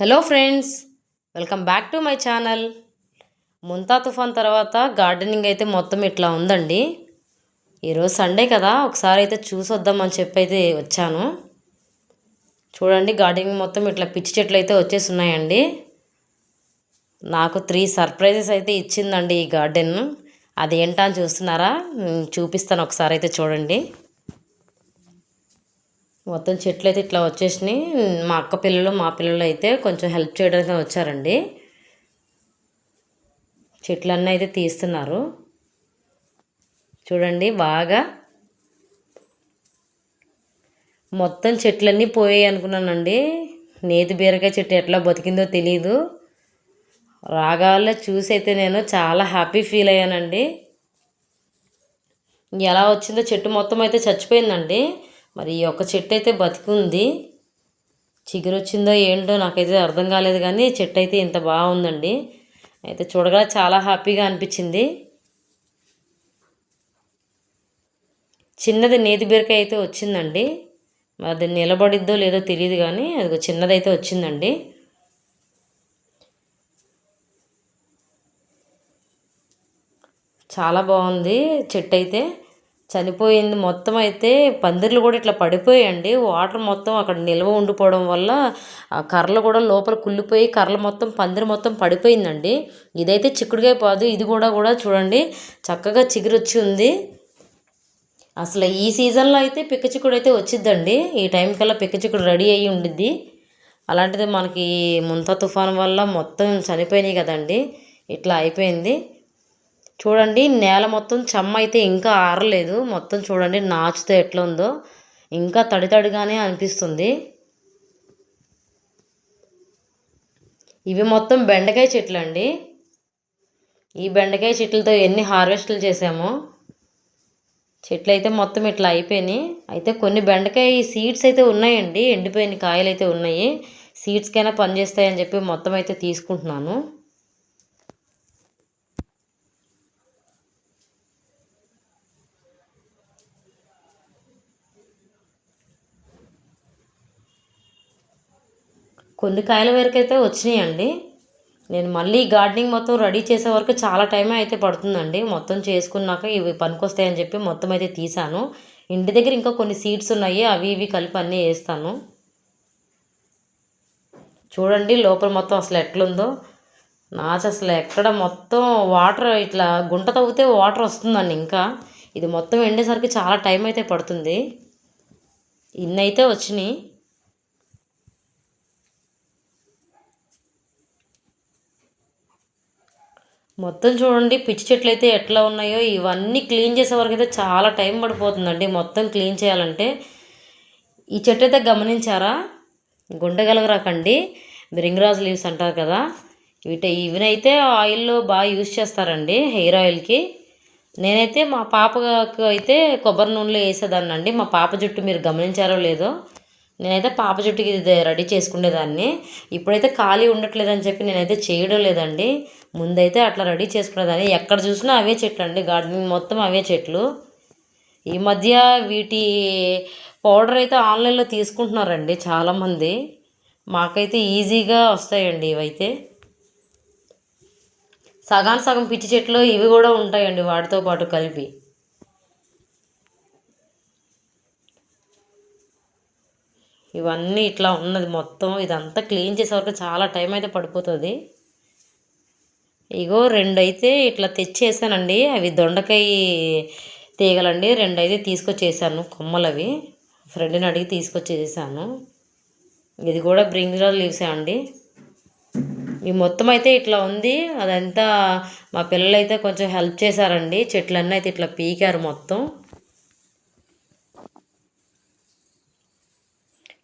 Hello friends, welcome back to my channel. Montha తుఫాన్ తర్వాత gardening అయితే మొత్తం ఇట్లా ఉందండి. ఈరోజు సండే కదా, ఒకసారి అయితే చూసి వద్దామని చెప్పి అయితే వచ్చాను. చూడండి, గార్డెనింగ్ మొత్తం ఇట్లా పిచ్చి చెట్లు అయితే వచ్చేసి ఉన్నాయండి. నాకు 3 సర్ప్రైజెస్ అయితే ఇచ్చిందండి ఈ గార్డెన్. అదేంటా అని చూస్తున్నారా? చూపిస్తాను, ఒకసారి అయితే చూడండి. మొత్తం చెట్లు అయితే ఇట్లా వచ్చేసినాయి. మా అక్క పిల్లలు మా పిల్లలు అయితే కొంచెం హెల్ప్ చేయడానికి వచ్చారండి. చెట్లన్నీ అయితే తీస్తున్నారు. చూడండి, బాగా మొత్తం చెట్లన్నీ పోయాయి అనుకున్నానండి. నేతి బీరకాయ చెట్టు ఎట్లా బతికిందో తెలియదు. రాగాల్లో చూసి అయితే నేను చాలా హ్యాపీ ఫీల్ అయ్యానండి. ఎలా వచ్చిందో చెట్టు మొత్తం అయితే చచ్చిపోయిందండి. మరి ఈ ఒక్క చెట్టు అయితే బతికుంది. చిగురు వచ్చిందో ఏంటో నాకైతే అర్థం కాలేదు, కానీ చెట్టు అయితే ఇంత బాగుందండి. అయితే చూడగా చాలా హ్యాపీగా అనిపించింది. చిన్నది నేతి బీరకాయ అయితే వచ్చిందండి. అది నిలబడిద్దో లేదో తెలియదు, కానీ అది చిన్నదైతే వచ్చిందండి. చాలా బాగుంది. చెట్టు అయితే చనిపోయింది మొత్తం. అయితే పందిర్లు కూడా ఇట్లా పడిపోయాయండి. వాటర్ మొత్తం అక్కడ నిల్వ ఉండిపోవడం వల్ల ఆ కర్రలు కూడా లోపల కుళ్ళిపోయి కర్రలు మొత్తం పందిరి మొత్తం పడిపోయిందండి. ఇదైతే చిక్కుడుకాయ పాదు. ఇది కూడా చూడండి, చక్కగా చిగురు వచ్చి ఉంది. అసలు ఈ సీజన్లో అయితే పిక్క చిక్కుడు అయితే వచ్చిద్దండి. ఈ టైం కల్లా పిక్క చిక్కుడు రెడీ అయ్యి ఉండిద్ది. అలాంటిది మనకి ముంతా తుఫాన్ వల్ల మొత్తం చనిపోయినాయి కదండి. ఇట్లా అయిపోయింది. చూడండి, నేల మొత్తం చెమ్మ అయితే ఇంకా ఆరలేదు. మొత్తం చూడండి, నాచుతో ఎట్లా ఉందో ఇంకా తడితడిగానే అనిపిస్తుంది. ఇవి మొత్తం బెండకాయ చెట్లు అండి. ఈ బెండకాయ చెట్లతో ఎన్ని హార్వెస్ట్లు చేసామో. చెట్లు అయితే మొత్తం ఇట్లా అయిపోయినాయి. అయితే కొన్ని బెండకాయ సీడ్స్ అయితే ఉన్నాయండి, ఎండిపోయిన కాయలు అయితే ఉన్నాయి. సీడ్స్కైనా పనిచేస్తాయని చెప్పి మొత్తం అయితే తీసుకుంటున్నాను. కొన్ని కాయల వరకు అయితే వచ్చినాయండి. నేను మళ్ళీ గార్డెనింగ్ మొత్తం రెడీ చేసే వరకు చాలా టైం అయితే పడుతుందండి. మొత్తం చేసుకున్నాక ఇవి పనికొస్తాయని చెప్పి మొత్తం అయితే తీసాను. ఇంటి దగ్గర ఇంకా కొన్ని సీడ్స్ ఉన్నాయి, అవి ఇవి కలిపి అన్నీ వేస్తాను. చూడండి, లోపల మొత్తం అసలు ఎట్లుందో. నాచు అసలు ఎక్కడ మొత్తం వాటర్ ఇట్లా గుంట తవ్వితే వాటర్ వస్తుందండి. ఇంకా ఇది మొత్తం ఎండేసరికి చాలా టైం అయితే పడుతుంది. ఇన్నైతే వచ్చినాయి. మొత్తం చూడండి, పిచ్చి చెట్లు అయితే ఎట్లా ఉన్నాయో. ఇవన్నీ క్లీన్ చేసే వరకు అయితే చాలా టైం పడిపోతుందండి మొత్తం క్లీన్ చేయాలంటే. ఈ చెట్టు అయితే గమనించారా? గుండెగలగరాకండి, బ్రింగ్రాజ్ లీవ్స్ అంటారు కదా. ఇవినైతే ఆయిల్లో బాగా యూజ్ చేస్తారండి, హెయిర్ ఆయిల్కి. నేనైతే మా పాపకు అయితే కొబ్బరి నూనెలో వేసేదాన్ని అండి. మా పాప జుట్టు మీరు గమనించారో లేదో, నేనైతే పాప జుట్టుకి ఇది రెడీ చేసుకునేదాన్ని. ఇప్పుడైతే ఖాళీ ఉండట్లేదని చెప్పి నేనైతే చేయడం లేదండి. ముందైతే అట్లా రెడీ చేసుకునేదాన్ని. ఎక్కడ చూసినా అవే చెట్లు అండి, గార్డెనింగ్ మొత్తం అవే చెట్లు. ఈ మధ్య వీటి పౌడర్ అయితే ఆన్లైన్లో తీసుకుంటున్నారండి చాలామంది. మాకైతే ఈజీగా వస్తాయండి ఇవైతే. సగం పిచ్చి చెట్లు ఇవి కూడా ఉంటాయండి వాటితో పాటు కలిపి. ఇవన్నీ ఇట్లా ఉన్నది మొత్తం. ఇదంతా క్లీన్ చేసే వరకు చాలా టైం అయితే పడిపోతుంది. ఇగో 2 అయితే ఇట్లా తెచ్చేసానండి. అవి దొండకాయ తీగలండి. 2 అయితే తీసుకొచ్చేసాను, కొమ్మలు అవి. ఫ్రెండ్ని అడిగి తీసుకొచ్చేసాను. ఇది కూడా బ్రింజాల్ లీవ్సే అండి. ఈ మొత్తం అయితే ఇట్లా ఉంది. అదంతా మా పిల్లలు అయితే కొంచెం హెల్ప్ చేశారండి. చెట్లన్నీ అయితే ఇట్లా పీకారు మొత్తం.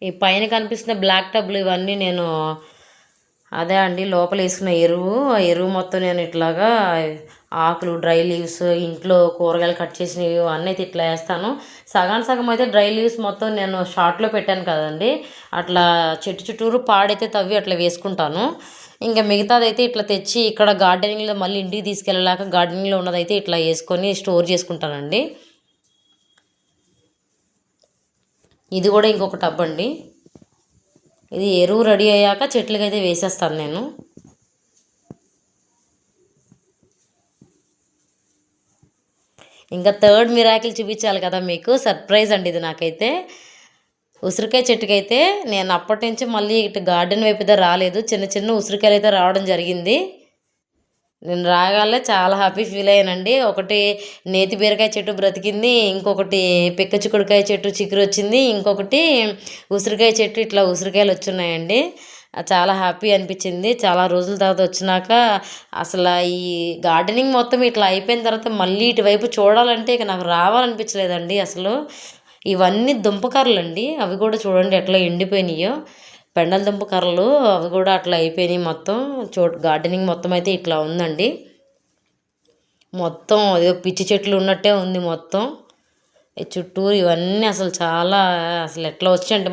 ఈ పైన కనిపిస్తున్న బ్లాక్ టబ్లు ఇవన్నీ నేను అదే అండి లోపల వేసుకున్న ఎరువు. ఆ ఎరువు మొత్తం నేను ఇట్లాగా ఆకులు, డ్రై లీవ్స్, ఇంట్లో కూరగాయలు కట్ చేసినవి అన్నీ అయితే ఇట్లా వేస్తాను. సగం అయితే డ్రై లీవ్స్ మొత్తం నేను షార్ట్లో పెట్టాను కదండి, అట్లా చెట్టు చుట్టూరు పాడైతే తవ్వి అట్లా వేసుకుంటాను. ఇంకా మిగతాదైతే ఇట్లా తెచ్చి ఇక్కడ గార్డెనింగ్లో మళ్ళీ ఇంటికి తీసుకెళ్ళలేక గార్డెనింగ్లో ఉన్నదైతే ఇట్లా వేసుకొని స్టోర్ చేసుకుంటానండి. ఇది కూడా ఇంకొక టబ్ అండి. ఇది ఎరువు రెడీ అయ్యాక చెట్లకైతే వేసేస్తాను నేను. ఇంకా థర్డ్ మిరాకిల్ చూపించాలి కదా మీకు, సర్ప్రైజ్ అండి ఇది నాకైతే. ఉసిరికాయ చెట్టుకైతే నేను అప్పటి నుంచి మళ్ళీ ఇటు గార్డెన్ వైపు అయితే రాలేదు. చిన్న చిన్న ఉసిరికాయలు అయితే రావడం జరిగింది. నేను రాగానే చాలా హ్యాపీ ఫీల్ అయ్యానండి. ఒకటి నేతి బీరకాయ చెట్టు బ్రతికింది, ఇంకొకటి పిక్క చిక్కుడుకాయ చెట్టు చిగురు వచ్చింది, ఇంకొకటి ఉసిరికాయ చెట్టు ఇట్లా ఉసిరికాయలు వచ్చున్నాయండి. చాలా హ్యాపీ అనిపించింది. చాలా రోజుల తర్వాత వచ్చినాక అసలు ఈ గార్డెనింగ్ మొత్తం ఇట్లా అయిపోయిన తర్వాత మళ్ళీ ఇటువైపు చూడాలంటే ఇక నాకు రావాలనిపించలేదండి అసలు. ఇవన్నీ దుంపకర్రలు అండి, అవి కూడా చూడండి ఎట్లా ఎండిపోయినాయో. పెండల దుంప కర్రలు అవి కూడా అట్లా అయిపోయినాయి మొత్తం. గార్డెనింగ్ మొత్తం అయితే ఇట్లా ఉందండి. మొత్తం ఏదో పిచ్చి చెట్లు ఉన్నట్టే ఉంది మొత్తం. ఈ చుట్టూరు ఇవన్నీ అసలు చాలా అసలు ఎట్లా వచ్చాయంటే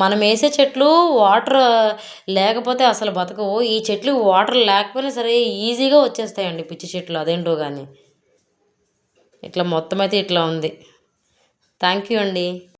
మనం వేసే చెట్లు వాటర్ లేకపోతే అసలు బతకవు. ఈ చెట్లు వాటర్ లేకపోయినా సరే ఈజీగా వచ్చేస్తాయండి పిచ్చి చెట్లు, అదేంటో కానీ. ఇట్లా మొత్తం అయితే ఇట్లా ఉంది. థ్యాంక్ యూ అండి.